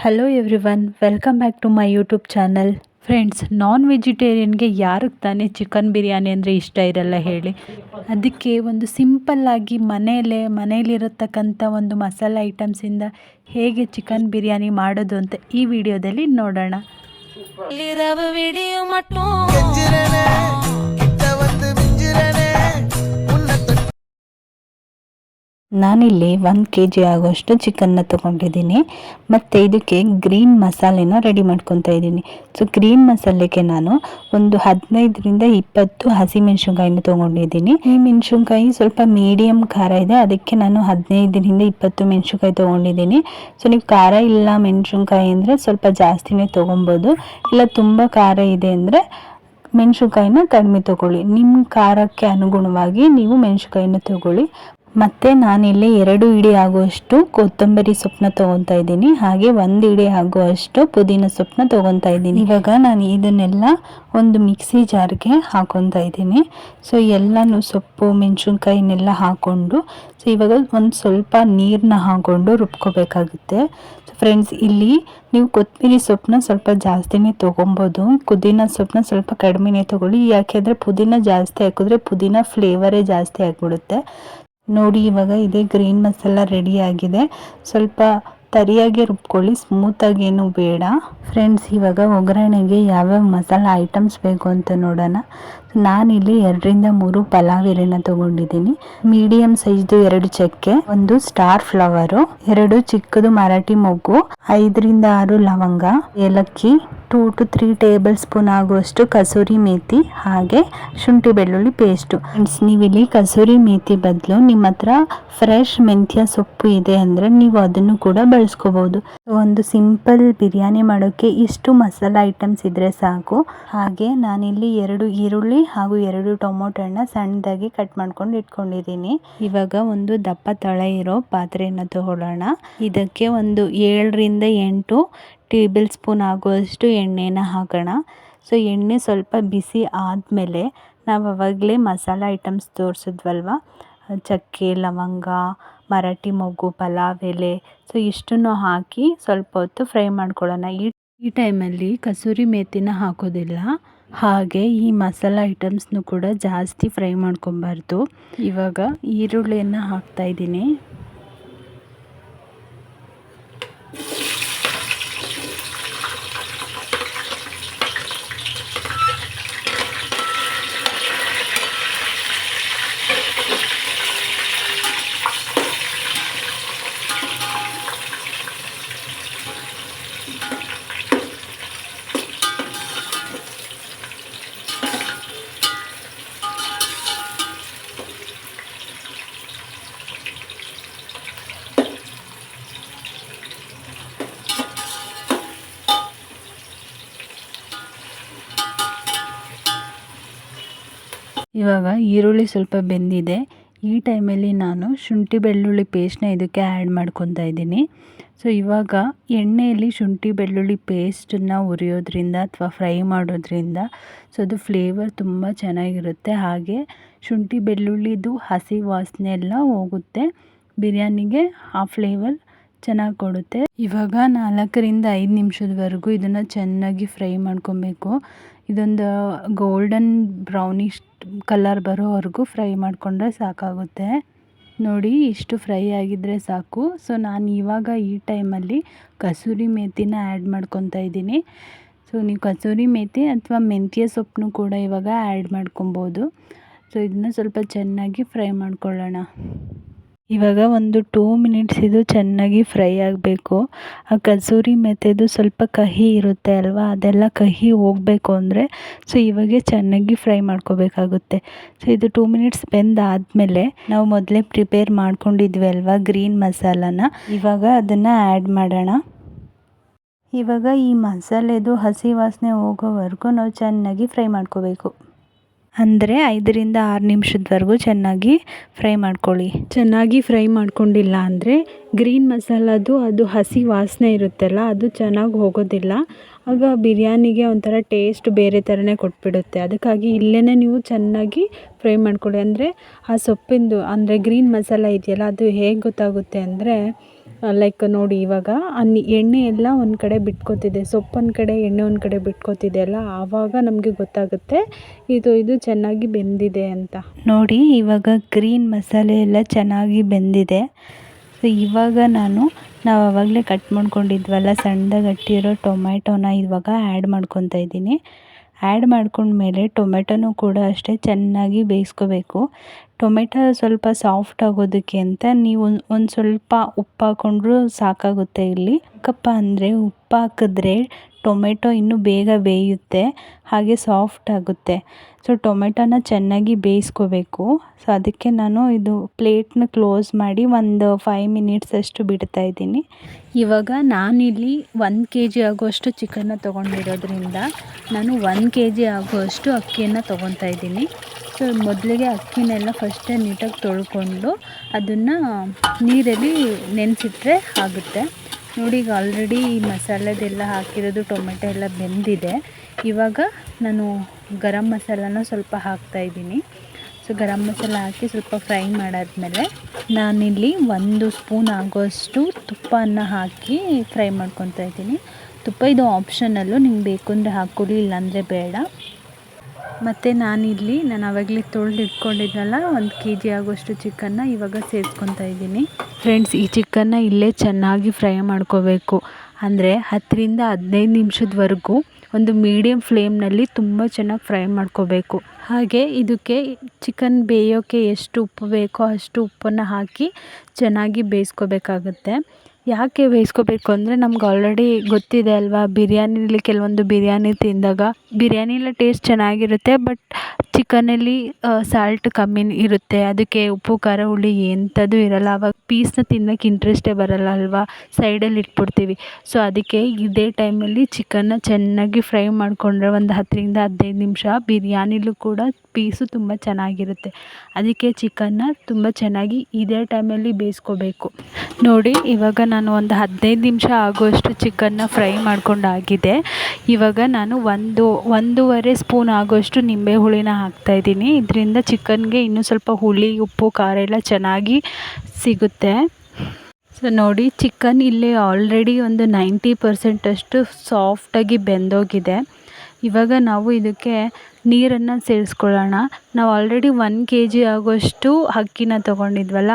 Hello everyone, welcome back to my YouTube channel. Friends, non ವೆಜಿಟೇರಿಯನ್ಗೆ ಯಾರಿಗೆ ತಾನೇ chicken biryani ಅಂದರೆ ಇಷ್ಟ ಇರಲ್ಲ ಹೇಳಿ. ಅದಕ್ಕೆ ಒಂದು ಸಿಂಪಲ್ಲಾಗಿ ಮನೆಯಲ್ಲಿರತಕ್ಕಂಥ ಒಂದು ಮಸಾಲೆ ಐಟಮ್ಸಿಂದ ಹೇಗೆ ಚಿಕನ್ ಬಿರಿಯಾನಿ ಮಾಡೋದು ಅಂತ ಈ ವಿಡಿಯೋದಲ್ಲಿ ನೋಡೋಣ. ನಾನಿಲ್ಲಿ 1 kg ಆಗುವಷ್ಟು ಚಿಕನ್ನ ತೊಗೊಂಡಿದ್ದೀನಿ. ಮತ್ತು ಇದಕ್ಕೆ ಗ್ರೀನ್ ಮಸಾಲೆನ ರೆಡಿ ಮಾಡ್ಕೊತಾ ಇದ್ದೀನಿ. ಸೊ ಗ್ರೀನ್ ಮಸಾಲೆಗೆ ನಾನು ಒಂದು 15ರಿಂದ 20 ಹಸಿಮೆಣಸಿನ್ಕಾಯಿನ ತೊಗೊಂಡಿದ್ದೀನಿ. ಈ ಮೆಣಸಿನ್ಕಾಯಿ ಸ್ವಲ್ಪ ಮೀಡಿಯಮ್ ಖಾರ ಇದೆ, ಅದಕ್ಕೆ ನಾನು 15ರಿಂದ 20 ಮೆಣಸಿನ್ಕಾಯಿ ತೊಗೊಂಡಿದ್ದೀನಿ. ಸೊ ನೀವು ಖಾರ ಇಲ್ಲ ಮೆಣಸಿನ್ಕಾಯಿ ಅಂದರೆ ಸ್ವಲ್ಪ ಜಾಸ್ತಿನೇ ತೊಗೊಬೋದು. ಇಲ್ಲ ತುಂಬ ಖಾರ ಇದೆ ಅಂದರೆ ಮೆಣಸಿನ್ಕಾಯಿನ ಕಡಿಮೆ ತೊಗೊಳ್ಳಿ. ನಿಮ್ಮ ಖಾರಕ್ಕೆ ಅನುಗುಣವಾಗಿ ನೀವು ಮೆಣಸಿನ್ಕಾಯಿನ ತೊಗೊಳ್ಳಿ. ಮತ್ತು ನಾನಿಲ್ಲಿ 2 ಇಡಿ ಆಗುವಷ್ಟು ಕೊತ್ತಂಬರಿ ಸೊಪ್ಪನ್ನ ತೊಗೊತಾ ಇದ್ದೀನಿ, ಹಾಗೆ 1 ಇಡಿ ಆಗುವಷ್ಟು ಪುದೀನ ಸೊಪ್ಪನ್ನ ತೊಗೊತಾ ಇದ್ದೀನಿ. ಇವಾಗ ನಾನು ಇದನ್ನೆಲ್ಲ ಒಂದು ಮಿಕ್ಸಿ ಜಾರ್ಗೆ ಹಾಕೊತಾ ಇದ್ದೀನಿ. ಸೊ ಎಲ್ಲನೂ ಸೊಪ್ಪು ಮೆಣಸಿನ್ಕಾಯಿನೆಲ್ಲ ಹಾಕ್ಕೊಂಡು ಸೊ ಇವಾಗ ಒಂದು ಸ್ವಲ್ಪ ನೀರನ್ನ ಹಾಕ್ಕೊಂಡು ರುಬ್ಕೋಬೇಕಾಗುತ್ತೆ. ಸೊ ಫ್ರೆಂಡ್ಸ್, ಇಲ್ಲಿ ನೀವು ಕೊತ್ತಂಬರಿ ಸೊಪ್ಪನ್ನ ಸ್ವಲ್ಪ ಜಾಸ್ತಿನೇ ತೊಗೊಬೋದು, ಪುದೀನ ಸೊಪ್ಪನ್ನ ಸ್ವಲ್ಪ ಕಡಿಮೆನೇ ತೊಗೊಳ್ಳಿ. ಯಾಕೆಂದರೆ ಪುದೀನ ಜಾಸ್ತಿ ಹಾಕಿದ್ರೆ ಪುದೀನ ಫ್ಲೇವರೇ ಜಾಸ್ತಿ ಆಗಿಬಿಡುತ್ತೆ. ನೋಡಿ, ಇವಾಗ ಇದೇ ಗ್ರೀನ್ ಮಸಾಲ ರೆಡಿ ಆಗಿದೆ. ಸ್ವಲ್ಪ ತರಿಯಾಗಿ ರುಬ್ಕೊಳ್ಳಿ, ಸ್ಮೂತಾಗಿ ಏನು ಬೇಡ. ಫ್ರೆಂಡ್ಸ್, ಇವಾಗ ಒಗ್ಗರಣೆಗೆ ಯಾವ್ಯಾವ ಮಸಾಲ ಐಟಮ್ಸ್ ಬೇಕು ಅಂತ ನೋಡೋಣ. ನಾನಿಲ್ಲಿ 2ರಿಂದ 3 ಪಲಾವ್ ಎಲೆನ ತೊಗೊಂಡಿದ್ದೀನಿ. ಮೀಡಿಯಮ್ ಸೈಜ್ದು 2 ಚಕ್ಕೆ, 1 ಸ್ಟಾರ್ ಫ್ಲವರು, 2 ಚಿಕ್ಕದು ಮರಾಠಿ ಮೊಗ್ಗು, 5ರಿಂದ 6 ಲವಂಗ, ಏಲಕ್ಕಿ, 2 to 3 ಟೇಬಲ್ ಸ್ಪೂನ್ ಆಗುವಷ್ಟು ಕಸೂರಿ ಮೇಥಿ, ಹಾಗೆ ಶುಂಠಿ ಬೆಳ್ಳುಳ್ಳಿ ಪೇಸ್ಟು. ಫ್ರೆಂಡ್ಸ್, ನೀವಿಲ್ಲಿ ಕಸೂರಿ ಮೇಥಿ ಬದಲು ನಿಮ್ಮ ಹತ್ರ ಫ್ರೆಶ್ ಮೆಂತ್ಯ ಸೊಪ್ಪು ಇದೆ ಅಂದರೆ ನೀವು ಅದನ್ನು ಕೂಡ ಬಳಸ್ಕೋಬಹುದು. ಒಂದು ಸಿಂಪಲ್ ಬಿರಿಯಾನಿ ಮಾಡೋಕ್ಕೆ ಇಷ್ಟು ಮಸಾಲ ಐಟಮ್ಸ್ ಇದ್ರೆ ಸಾಕು. ಹಾಗೆ ನಾನಿಲ್ಲಿ 2 ಈರುಳ್ಳಿ ಹಾಗೂ 2 ಟೊಮೊಟೊನ ಸಣ್ಣದಾಗಿ ಕಟ್ ಮಾಡ್ಕೊಂಡು ಇಟ್ಕೊಂಡಿದ್ದೀನಿ. ಇವಾಗ ಒಂದು ದಪ್ಪ ತಳ ಇರೋ ಪಾತ್ರೆಯನ್ನು ತಗೊಳ್ಳೋಣ. ಇದಕ್ಕೆ ಒಂದು 7ರಿಂದ 8 ಟೇಬಲ್ ಸ್ಪೂನ್ ಆಗುವಷ್ಟು ಎಣ್ಣೆನ ಹಾಕೋಣ. ಸೊ ಎಣ್ಣೆ ಸ್ವಲ್ಪ ಬಿಸಿ ಆದಮೇಲೆ ನಾವು ಆವಾಗಲೇ ಮಸಾಲ ಐಟಮ್ಸ್ ತೋರಿಸಿದ್ವಲ್ವ, ಚಕ್ಕೆ, ಲವಂಗ, ಮರಾಠಿ ಮೊಗ್ಗು, ಪಲಾವ್ ಎಲೆ, ಸೊ ಇಷ್ಟನ್ನು ಹಾಕಿ ಸ್ವಲ್ಪ ಹೊತ್ತು ಫ್ರೈ ಮಾಡ್ಕೊಳ್ಳೋಣ. ಈ ಟೈಮಲ್ಲಿ ಕಸೂರಿ ಮೇಥಿನ ಹಾಕೋದಿಲ್ಲ, ಹಾಗೆ ಈ ಮಸಾಲ ಐಟಮ್ಸ್ನು ಕೂಡ ಜಾಸ್ತಿ ಫ್ರೈ ಮಾಡ್ಕೊಬಾರ್ದು. ಇವಾಗ ಈರುಳ್ಳಿಯನ್ನು ಹಾಕ್ತಾಯಿದ್ದೀನಿ. ಇವಾಗ ಈರುಳ್ಳಿ ಸ್ವಲ್ಪ ಬೆಂದಿದೆ. ಈ ಟೈಮಲ್ಲಿ ನಾನು ಶುಂಠಿ ಬೆಳ್ಳುಳ್ಳಿ ಪೇಸ್ಟ್ನ ಇದಕ್ಕೆ ಆ್ಯಡ್ ಮಾಡ್ಕೊತಾ ಇದ್ದೀನಿ. ಸೊ ಇವಾಗ ಎಣ್ಣೆಯಲ್ಲಿ ಶುಂಠಿ ಬೆಳ್ಳುಳ್ಳಿ ಪೇಸ್ಟನ್ನು ಉರಿಯೋದ್ರಿಂದ ಅಥವಾ ಫ್ರೈ ಮಾಡೋದ್ರಿಂದ ಸೊ ಅದು ಫ್ಲೇವರ್ ತುಂಬ ಚೆನ್ನಾಗಿರುತ್ತೆ. ಹಾಗೆ ಶುಂಠಿ ಬೆಳ್ಳುಳ್ಳಿದು ಹಸಿ ವಾಸನೆ ಎಲ್ಲ ಹೋಗುತ್ತೆ, ಬಿರಿಯಾನಿಗೆ ಆ ಫ್ಲೇವರ್ ಚೆನ್ನಾಗಿ ಕೊಡುತ್ತೆ. ಇವಾಗ 4ರಿಂದ 5 ನಿಮಿಷದವರೆಗೂ ಇದನ್ನು ಚೆನ್ನಾಗಿ ಫ್ರೈ ಮಾಡ್ಕೊಬೇಕು. ಇದೊಂದು ಗೋಲ್ಡನ್ ಬ್ರೌನಿಶ್ ಕಲರ್ ಬರೋವರೆಗೂ ಫ್ರೈ ಮಾಡಿಕೊಂಡ್ರೆ ಸಾಕಾಗುತ್ತೆ. ನೋಡಿ, ಇಷ್ಟು ಫ್ರೈ ಆಗಿದ್ದರೆ ಸಾಕು. ಸೊ ನಾನು ಇವಾಗ ಈ ಟೈಮಲ್ಲಿ ಕಸೂರಿ ಮೇಥಿನ ಆ್ಯಡ್ ಮಾಡ್ಕೊತಾ ಇದ್ದೀನಿ. ಸೊ ನೀವು ಕಸೂರಿ ಮೇಥಿ ಅಥವಾ ಮೆಂತ್ಯ ಸೊಪ್ಪನ್ನು ಕೂಡ ಇವಾಗ ಆ್ಯಡ್ ಮಾಡ್ಕೊಬೋದು. ಸೊ ಇದನ್ನ ಸ್ವಲ್ಪ ಚೆನ್ನಾಗಿ ಫ್ರೈ ಮಾಡ್ಕೊಳ್ಳೋಣ. ಇವಾಗ ಒಂದು 2 ಮಿನಿಟ್ಸ್ ಇದು ಚೆನ್ನಾಗಿ ಫ್ರೈ ಆಗಬೇಕು. ಆ ಕಸೂರಿ ಮೆಥಿದು ಸ್ವಲ್ಪ ಕಹಿ ಇರುತ್ತೆ ಅಲ್ವಾ, ಅದೆಲ್ಲ ಕಹಿ ಹೋಗಬೇಕು ಅಂದರೆ ಸೊ ಇವಾಗೆ ಚೆನ್ನಾಗಿ ಫ್ರೈ ಮಾಡ್ಕೋಬೇಕಾಗುತ್ತೆ. ಸೊ ಇದು 2 ಮಿನಿಟ್ಸ್ ಬೆಂದಾದಮೇಲೆ ನಾವು ಮೊದಲೇ ಪ್ರಿಪೇರ್ ಮಾಡ್ಕೊಂಡಿದ್ವಿ ಅಲ್ವಾ ಗ್ರೀನ್ ಮಸಾಲಾನ, ಇವಾಗ ಅದನ್ನು ಆ್ಯಡ್ ಮಾಡೋಣ. ಇವಾಗ ಈ ಮಸಾಲೆದು ಹಸಿ ವಾಸನೆ ಹೋಗೋವರೆಗೂ ನಾವು ಚೆನ್ನಾಗಿ ಫ್ರೈ ಮಾಡ್ಕೋಬೇಕು. ಅಂದರೆ 5ರಿಂದ 6 ನಿಮಿಷದವರೆಗೂ ಚೆನ್ನಾಗಿ ಫ್ರೈ ಮಾಡ್ಕೊಳ್ಳಿ. ಚೆನ್ನಾಗಿ ಫ್ರೈ ಮಾಡ್ಕೊಂಡಿಲ್ಲ ಅಂದರೆ ಗ್ರೀನ್ ಮಸಾಲದು ಅದು ಹಸಿ ವಾಸನೆ ಇರುತ್ತಲ್ಲ, ಅದು ಚೆನ್ನಾಗಿ ಹೋಗೋದಿಲ್ಲ. ಆಗ ಬಿರಿಯಾನಿಗೆ ಒಂಥರ ಟೇಸ್ಟ್ ಬೇರೆ ಥರನೇ ಕೊಟ್ಬಿಡುತ್ತೆ. ಅದಕ್ಕಾಗಿ ಇಲ್ಲೇ ನೀವು ಚೆನ್ನಾಗಿ ಫ್ರೈ ಮಾಡ್ಕೊಳ್ಳಿ. ಅಂದರೆ ಆ ಸೊಪ್ಪಿಂದು ಅಂದರೆ ಗ್ರೀನ್ ಮಸಾಲ ಇದೆಯಲ್ಲ, ಅದು ಹೇಗೆ ಗೊತ್ತಾಗುತ್ತೆ ಅಂದರೆ ಲೈಕ್ ನೋಡಿ ಇವಾಗ ಎಣ್ಣೆ ಎಲ್ಲ ಒಂದು ಕಡೆ ಬಿಟ್ಕೋತಿದೆ, ಸೊಪ್ಪು ಒಂದು ಕಡೆ ಎಣ್ಣೆ ಒಂದು ಕಡೆ ಬಿಟ್ಕೋತಿದೆ ಅಲ್ಲ, ಆವಾಗ ನಮಗೆ ಗೊತ್ತಾಗುತ್ತೆ ಇದು ಚೆನ್ನಾಗಿ ಬೆಂದಿದೆ ಅಂತ. ನೋಡಿ ಇವಾಗ ಗ್ರೀನ್ ಮಸಾಲೆ ಎಲ್ಲ ಚೆನ್ನಾಗಿ ಬೆಂದಿದೆ. ಸೊ ಇವಾಗ ನಾವು ಆವಾಗಲೇ ಕಟ್ ಮಾಡ್ಕೊಂಡಿದ್ವಲ್ಲ ಸಣ್ಣದಾಗಿ ಹಟ್ಟಿರೋ ಟೊಮ್ಯಾಟೋನ ಇವಾಗ ಆ್ಯಡ್ ಮಾಡ್ಕೊತಾ ಇದ್ದೀನಿ. ಆ್ಯಡ್ ಮಾಡ್ಕೊಂಡ್ಮೇಲೆ ಟೊಮೆಟೊನೂ ಕೂಡ ಅಷ್ಟೇ ಚೆನ್ನಾಗಿ ಬೇಯಿಸ್ಕೋಬೇಕು. ಟೊಮೆಟೊ ಸ್ವಲ್ಪ ಸಾಫ್ಟ್ ಆಗೋದಕ್ಕೆ ಅಂತ ನೀವು ಒಂದು ಸ್ವಲ್ಪ ಉಪ್ಪು ಹಾಕ್ಕೊಂಡ್ರೂ ಸಾಕಾಗುತ್ತೆ. ಇಲ್ಲಿ ಯಾಕಪ್ಪ ಅಂದರೆ ಉಪ್ಪು ಹಾಕಿದ್ರೆ ಟೊಮೆಟೊ ಇನ್ನೂ ಬೇಗ ಬೇಯುತ್ತೆ, ಹಾಗೆ ಸಾಫ್ಟ್ ಆಗುತ್ತೆ. ಸೊ ಟೊಮೆಟೊನ ಚೆನ್ನಾಗಿ ಬೇಯಿಸ್ಕೋಬೇಕು. ಸೊ ಅದಕ್ಕೆ ನಾನು ಇದು ಪ್ಲೇಟ್ನ ಕ್ಲೋಸ್ ಮಾಡಿ ಒಂದು 5 ಮಿನಿಟ್ಸ್ ಅಷ್ಟು ಬಿಡ್ತಾ ಇದ್ದೀನಿ. ಇವಾಗ ನಾನಿಲ್ಲಿ 1 kg ಆಗುವಷ್ಟು ಚಿಕನ್ನ ತೊಗೊಂಡಿರೋದ್ರಿಂದ ನಾನು 1 kg ಆಗುವಷ್ಟು ಅಕ್ಕಿಯನ್ನು ತೊಗೊತಾ ಇದ್ದೀನಿ. ಸೊ ಮೊದಲಿಗೆ ಅಕ್ಕಿನೆಲ್ಲ ಫಸ್ಟೇ ನೀಟಾಗಿ ತೊಳ್ಕೊಂಡು ಅದನ್ನು ನೀರಲ್ಲಿ ನೆನೆಸಿಟ್ರೆ ಆಗುತ್ತೆ. ನೋಡಿ ಈಗ ಆಲ್ರೆಡಿ ಈ ಮಸಾಲೆದೆಲ್ಲ ಹಾಕಿರೋದು ಟೊಮೆಟೊ ಎಲ್ಲ ಬೆಂದಿದೆ. ಇವಾಗ ನಾನು ಗರಂ ಮಸಾಲಾನ ಸ್ವಲ್ಪ ಹಾಕ್ತಾಯಿದ್ದೀನಿ. ಸೊ ಗರಂ ಮಸಾಲ ಹಾಕಿ ಸ್ವಲ್ಪ ಫ್ರೈ ಮಾಡಾದಮೇಲೆ ನಾನಿಲ್ಲಿ 1 ಸ್ಪೂನ್ ಆಗೋಷ್ಟು ತುಪ್ಪನ ಹಾಕಿ ಫ್ರೈ ಮಾಡ್ಕೊತಾ ಇದ್ದೀನಿ. ತುಪ್ಪ ಇದು ಆಪ್ಷನಲ್ಲು, ನಿಮ್ಗೆ ಬೇಕು ಅಂದರೆ ಹಾಕ್ಕೊಳ್ಳಿ, ಇಲ್ಲಾಂದರೆ ಬೇಡ. ಮತ್ತು ನಾನು ಆವಾಗಲೇ ತೊಳೆದು ಇಟ್ಕೊಂಡಿದ್ನಲ್ಲ 1 kg ಆಗೋಷ್ಟು ಚಿಕನ್ನ ಇವಾಗ ಸೇರಿಸ್ಕೊತಾ ಇದ್ದೀನಿ. ಫ್ರೆಂಡ್ಸ್, ಈ ಚಿಕನ್ನ ಇಲ್ಲೇ ಚೆನ್ನಾಗಿ ಫ್ರೈ ಮಾಡ್ಕೋಬೇಕು. ಅಂದರೆ 10ರಿಂದ 15 ನಿಮಿಷದವರೆಗೂ ಒಂದು ಮೀಡಿಯಮ್ ಫ್ಲೇಮ್ನಲ್ಲಿ ತುಂಬ ಚೆನ್ನಾಗಿ ಫ್ರೈ ಮಾಡ್ಕೋಬೇಕು. ಹಾಗೆ ಇದಕ್ಕೆ ಚಿಕನ್ ಬೇಯೋಕ್ಕೆ ಎಷ್ಟು ಉಪ್ಪು ಬೇಕೋ ಅಷ್ಟು ಉಪ್ಪನ್ನು ಹಾಕಿ ಚೆನ್ನಾಗಿ ಬೇಯಿಸ್ಕೋಬೇಕಾಗುತ್ತೆ. ಯಾಕೆ ಬೇಯಿಸ್ಕೋಬೇಕು ಅಂದರೆ ನಮ್ಗೆ ಆಲ್ರೆಡಿ ಗೊತ್ತಿದೆ ಅಲ್ವಾ, ಬಿರಿಯಾನಿಲಿ ಕೆಲವೊಂದು ಬಿರಿಯಾನಿ ತಿಂದಾಗ ಬಿರಿಯಾನಿಲ ಟೇಸ್ಟ್ ಚೆನ್ನಾಗಿರುತ್ತೆ, ಬಟ್ ಚಿಕನಲ್ಲಿ ಸಾಲ್ಟ್ ಕಮ್ಮಿ ಇರುತ್ತೆ. ಅದಕ್ಕೆ ಉಪ್ಪು ಖಾರ ಹುಳಿ ಎಂಥದ್ದು ಇರಲ್ಲ. ಆವಾಗ ಪೀಸ್ನ ತಿನ್ನೋಕ್ಕೆ ಇಂಟ್ರೆಸ್ಟೇ ಬರಲ್ಲ ಅಲ್ವಾ, ಸೈಡಲ್ಲಿ ಇಟ್ಬಿಡ್ತೀವಿ. ಸೊ ಅದಕ್ಕೆ ಇದೇ ಟೈಮಲ್ಲಿ ಚಿಕನ್ನ ಚೆನ್ನಾಗಿ ಫ್ರೈ ಮಾಡಿಕೊಂಡ್ರೆ ಒಂದು 10ರಿಂದ 15 ನಿಮಿಷ ಬಿರಿಯಾನಿಲೂ ಕೂಡ ಪೀಸು ತುಂಬ ಚೆನ್ನಾಗಿರುತ್ತೆ. ಅದಕ್ಕೆ ಚಿಕನ್ನ ತುಂಬ ಚೆನ್ನಾಗಿ ಇದೇ ಟೈಮಲ್ಲಿ ಬೇಯಿಸ್ಕೋಬೇಕು. ನೋಡಿ ಇವಾಗ ನಾನು ಒಂದು 15 ನಿಮಿಷ ಆಗುವಷ್ಟು ಚಿಕನ್ನ ಫ್ರೈ ಮಾಡ್ಕೊಂಡಾಗಿದೆ. ಇವಾಗ ನಾನು 1.5 ಸ್ಪೂನ್ ಆಗೋಷ್ಟು ನಿಂಬೆ ಹುಳಿನ ಹಾಕ್ತಾಯಿದ್ದೀನಿ. ಇದರಿಂದ ಚಿಕನ್ಗೆ ಇನ್ನೂ ಸ್ವಲ್ಪ ಹುಳಿ, ಉಪ್ಪು, ಖಾರ ಎಲ್ಲ ಚೆನ್ನಾಗಿ ಸಿಗುತ್ತೆ. ಸೊ ನೋಡಿ ಚಿಕನ್ ಇಲ್ಲಿ ಆಲ್ರೆಡಿ ಒಂದು 90% ಅಷ್ಟು ಸಾಫ್ಟಾಗಿ ಬೆಂದೋಗಿದೆ. ಇವಾಗ ನಾವು ಇದಕ್ಕೆ ನೀರನ್ನು ಸೇರಿಸ್ಕೊಳ್ಳೋಣ. ನಾವು ಆಲ್ರೆಡಿ 1 kg ಆಗೋಷ್ಟು ಅಕ್ಕಿನ ತೊಗೊಂಡಿದ್ವಲ್ಲ,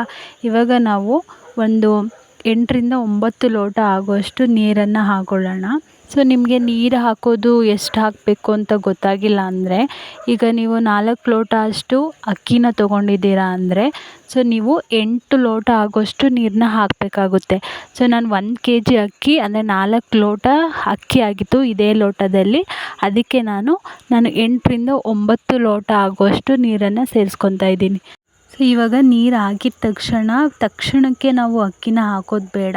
ಇವಾಗ ನಾವು ಒಂದು 8ರಿಂದ 9 ಲೋಟ ಆಗುವಷ್ಟು ನೀರನ್ನು ಹಾಕ್ಕೊಳ್ಳೋಣ. ಸೊ ನಿಮಗೆ ನೀರು ಹಾಕೋದು ಎಷ್ಟು ಹಾಕಬೇಕು ಅಂತ ಗೊತ್ತಾಗಿಲ್ಲ ಅಂದರೆ, ಈಗ ನೀವು 4 ಲೋಟ ಅಷ್ಟು ಅಕ್ಕಿನ ತೊಗೊಂಡಿದ್ದೀರಾ ಅಂದರೆ ಸೊ ನೀವು 8 ಲೋಟ ಆಗೋಷ್ಟು ನೀರನ್ನ ಹಾಕಬೇಕಾಗುತ್ತೆ. ಸೊ ನಾನು 1 kg ಅಕ್ಕಿ ಅಂದರೆ 4 ಲೋಟ ಅಕ್ಕಿ ಆಗಿತ್ತು ಇದೇ ಲೋಟದಲ್ಲಿ. ಅದಕ್ಕೆ ನಾನು 8ರಿಂದ 9 ಲೋಟ ಆಗುವಷ್ಟು ನೀರನ್ನು ಸೇರಿಸ್ಕೊತಾ ಇದ್ದೀನಿ. ಸೊ ಇವಾಗ ನೀರು ಹಾಕಿದ ತಕ್ಷಣಕ್ಕೆ ನಾವು ಅಕ್ಕಿನ ಹಾಕೋದು ಬೇಡ.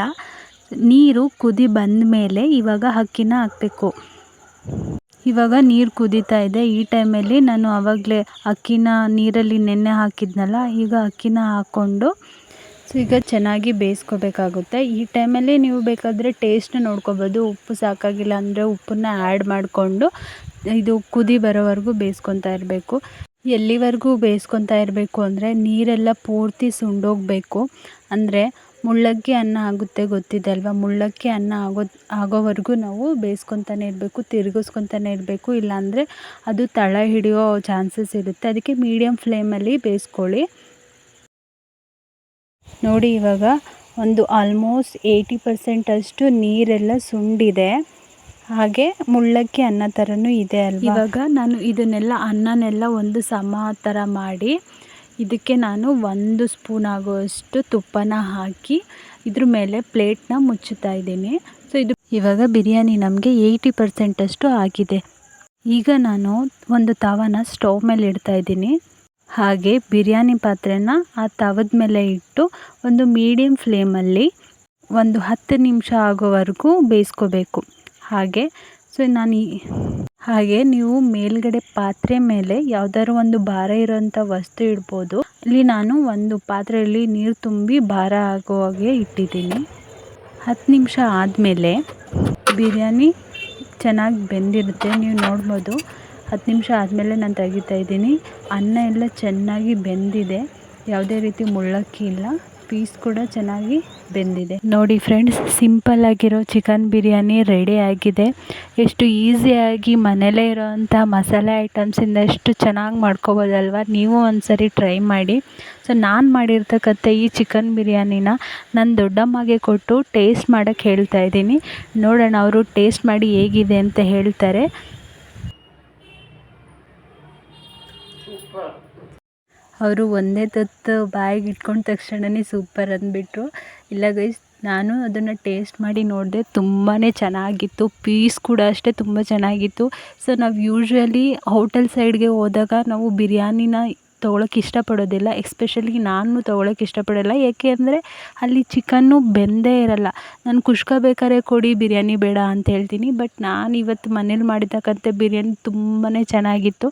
ನೀರು ಕುದಿ ಬಂದ ಮೇಲೆ ಇವಾಗ ಅಕ್ಕಿನ ಹಾಕಬೇಕು. ಇವಾಗ ನೀರು ಕುದೀತಾ ಇದೆ. ಈ ಟೈಮಲ್ಲಿ ನಾನು ಆವಾಗಲೇ ಅಕ್ಕಿನ ನೀರಲ್ಲಿ ನೆನೆ ಹಾಕಿದ್ನಲ್ಲ, ಈಗ ಅಕ್ಕಿನ ಹಾಕ್ಕೊಂಡು ಸೊ ಈಗ ಚೆನ್ನಾಗಿ ಬೇಯಿಸ್ಕೋಬೇಕಾಗುತ್ತೆ. ಈ ಟೈಮಲ್ಲಿ ನೀವು ಬೇಕಾದರೆ ಟೇಸ್ಟ್ನ ನೋಡ್ಕೋಬೋದು. ಉಪ್ಪು ಸಾಕಾಗಿಲ್ಲ ಅಂದರೆ ಉಪ್ಪನ್ನ ಆ್ಯಡ್ ಮಾಡಿಕೊಂಡು ಇದು ಕುದಿ ಬರೋವರೆಗೂ ಬೇಯಿಸ್ಕೊತಾ ಇರಬೇಕು. ಎಲ್ಲಿವರೆಗೂ ಬೇಯಿಸ್ಕೊತಾ ಇರಬೇಕು ಅಂದರೆ ನೀರೆಲ್ಲ ಪೂರ್ತಿ ಸುಂಡೋಗಬೇಕು. ಅಂದರೆ ಮುಳ್ಳಕ್ಕಿ ಅನ್ನ ಆಗುತ್ತೆ ಗೊತ್ತಿದೆ ಅಲ್ವಾ, ಮುಳ್ಳಕ್ಕಿ ಅನ್ನ ಆಗೋವರೆಗೂ ನಾವು ಬೇಯಿಸ್ಕೊತಾನೆ ಇರಬೇಕು, ತಿರುಗಿಸ್ಕೊತಾನೆ ಇರಬೇಕು. ಇಲ್ಲಾಂದರೆ ಅದು ತಳ ಹಿಡಿಯೋ ಚಾನ್ಸಸ್ ಇರುತ್ತೆ. ಅದಕ್ಕೆ ಮೀಡಿಯಮ್ ಫ್ಲೇಮಲ್ಲಿ ಬೇಯಿಸ್ಕೊಳ್ಳಿ. ನೋಡಿ ಇವಾಗ ಒಂದು ಆಲ್ಮೋಸ್ಟ್ 80% ಅಷ್ಟು ನೀರೆಲ್ಲ ಸುಂಡಿದೆ. ಹಾಗೆ ಮುಳ್ಳಕ್ಕಿ ಅನ್ನ ಥರನೂ ಇದೆ ಅಲ್ವಾ. ಇವಾಗ ನಾನು ಇದನ್ನೆಲ್ಲ ಅನ್ನನೆಲ್ಲ ಒಂದು ಸಮ ಥರ ಮಾಡಿ ಇದಕ್ಕೆ ನಾನು 1 ಸ್ಪೂನ್ ಆಗುವಷ್ಟು ತುಪ್ಪನ ಹಾಕಿ ಇದ್ರ ಮೇಲೆ ಪ್ಲೇಟ್ನ ಮುಚ್ಚುತ್ತಾ ಇದ್ದೀನಿ. ಸೊ ಇದು ಇವಾಗ ಬಿರಿಯಾನಿ ನಮಗೆ 80% ಅಷ್ಟು ಆಗಿದೆ. ಈಗ ನಾನು ಒಂದು ತವನ ಸ್ಟವ್ ಮೇಲೆ ಇಡ್ತಾ ಇದ್ದೀನಿ. ಹಾಗೆ ಬಿರಿಯಾನಿ ಪಾತ್ರೆನ ಆ ತವದ ಮೇಲೆ ಇಟ್ಟು ಒಂದು ಮೀಡಿಯಮ್ ಫ್ಲೇಮಲ್ಲಿ ಒಂದು 10 ನಿಮಿಷ ಆಗೋವರೆಗೂ ಬೇಯಿಸ್ಕೋಬೇಕು. ಹಾಗೆ ನೀವು ಮೇಲ್ಗಡೆ ಪಾತ್ರೆ ಮೇಲೆ ಯಾವುದಾದ್ರು ಒಂದು ಭಾರ ಇರೋಂಥ ವಸ್ತು ಇಡ್ಬೋದು. ಇಲ್ಲಿ ನಾನು ಒಂದು ಪಾತ್ರೆಯಲ್ಲಿ ನೀರು ತುಂಬಿ ಭಾರ ಆಗೋ ಹಾಗೆ ಇಟ್ಟಿದ್ದೀನಿ. 10 ನಿಮಿಷ ಆದಮೇಲೆ ಬಿರಿಯಾನಿ ಚೆನ್ನಾಗಿ ಬೆಂದಿರುತ್ತೆ, ನೀವು ನೋಡ್ಬೋದು. 10 ನಿಮಿಷ ಆದಮೇಲೆ ನಾನು ತೆಗಿತಾ ಇದ್ದೀನಿ. ಅನ್ನ ಎಲ್ಲ ಚೆನ್ನಾಗಿ ಬೆಂದಿದೆ, ಯಾವುದೇ ರೀತಿ ಮುಳ್ಳಕ್ಕಿ ಇಲ್ಲ. ಪೀಸ್ ಕೂಡ ಚೆನ್ನಾಗಿ ಬೆಂದಿದೆ. ನೋಡಿ ಫ್ರೆಂಡ್ಸ್, ಸಿಂಪಲ್ ಆಗಿರೋ ಚಿಕನ್ ಬಿರಿಯಾನಿ ರೆಡಿ ಆಗಿದೆ. ಎಷ್ಟು ಈಸಿಯಾಗಿ ಮನೇಲೇ ಇರೋವಂಥ ಮಸಾಲೆ ಐಟಮ್ಸಿಂದ ಎಷ್ಟು ಚೆನ್ನಾಗಿ ಮಾಡ್ಕೋಬೋದಲ್ವ. ನೀವು ಒಂದ್ಸರಿ ಟ್ರೈ ಮಾಡಿ. ಸೊ ನಾನು ಮಾಡಿರ್ತಕ್ಕಂಥ ಈ ಚಿಕನ್ ಬಿರಿಯಾನಿನ ನನ್ನ ದೊಡ್ಡಮ್ಮಗೆ ಕೊಟ್ಟು ಟೇಸ್ಟ್ ಮಾಡೋಕ್ಕೆ ಹೇಳ್ತಾ ಇದ್ದೀನಿ. ನೋಡೋಣ ಅವರು ಟೇಸ್ಟ್ ಮಾಡಿ ಹೇಗಿದೆ ಅಂತ ಹೇಳ್ತಾರೆ. ಅವರು ಒಂದೇ ತುತ್ತು ಬಾಯಿಗೆ ಇಟ್ಕೊಂಡ ತಕ್ಷಣವೇ ಸೂಪರ್ ಅಂದ್ಬಿಟ್ರು. ಇಲ್ಲ ಗೈಸ್, ನಾನು ಅದನ್ನು ಟೇಸ್ಟ್ ಮಾಡಿ ನೋಡಿದೆ, ತುಂಬಾ ಚೆನ್ನಾಗಿತ್ತು. ಪೀಸ್ ಕೂಡ ಅಷ್ಟೇ ತುಂಬ ಚೆನ್ನಾಗಿತ್ತು. ಸೊ ನಾವು ಯೂಶ್ವಲಿ ಹೋಟೆಲ್ ಸೈಡ್ಗೆ ಹೋದಾಗ ನಾವು ಬಿರಿಯಾನಿನ ತೊಗೊಳಕ್ಕೆ ಇಷ್ಟಪಡೋದಿಲ್ಲ. ಎಸ್ಪೆಷಲಿ ನಾನು ತೊಗೊಳಕ್ಕೆ ಇಷ್ಟಪಡೋಲ್ಲ. ಏಕೆ ಅಂದರೆ ಅಲ್ಲಿ ಚಿಕನ್ನು ಬೆಂದೇ ಇರಲ್ಲ. ನಾನು ಕುಷ್ಕ ಬೇಕಾದ್ರೆ ಕೊಡಿ, ಬಿರಿಯಾನಿ ಬೇಡ ಅಂತ ಹೇಳ್ತೀನಿ. ಬಟ್ ನಾನು ಇವತ್ತು ಮನೇಲಿ ಮಾಡಿರ್ತಕ್ಕಂಥ ಬಿರಿಯಾನಿ ತುಂಬಾ ಚೆನ್ನಾಗಿತ್ತು.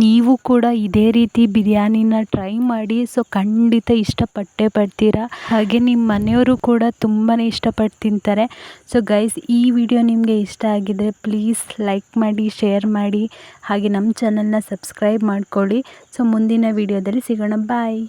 ನೀವು ಕೂಡ ಇದೇ ರೀತಿ ಬಿರಿಯಾನಿನ ಟ್ರೈ ಮಾಡಿ. ಸೊ ಖಂಡಿತ ಇಷ್ಟಪಟ್ಟೇ ಪಡ್ತೀರಾ. ಹಾಗೆ ನಿಮ್ಮ ಮನೆಯವರು ಕೂಡ ತುಂಬಾ ಇಷ್ಟಪಟ್ಟು ತಿಂತಾರೆ. ಸೊ ಗೈಸ್, ಈ ವಿಡಿಯೋ ನಿಮಗೆ ಇಷ್ಟ ಆಗಿದ್ರೆ ಪ್ಲೀಸ್ ಲೈಕ್ ಮಾಡಿ, ಶೇರ್ ಮಾಡಿ, ಹಾಗೆ ನಮ್ಮ ಚಾನಲ್ನ ಸಬ್ಸ್ಕ್ರೈಬ್ ಮಾಡ್ಕೊಳ್ಳಿ. ಸೊ ಮುಂದಿನ ವಿಡಿಯೋದಲ್ಲಿ ಸಿಗೋಣ. ಬಾಯ್.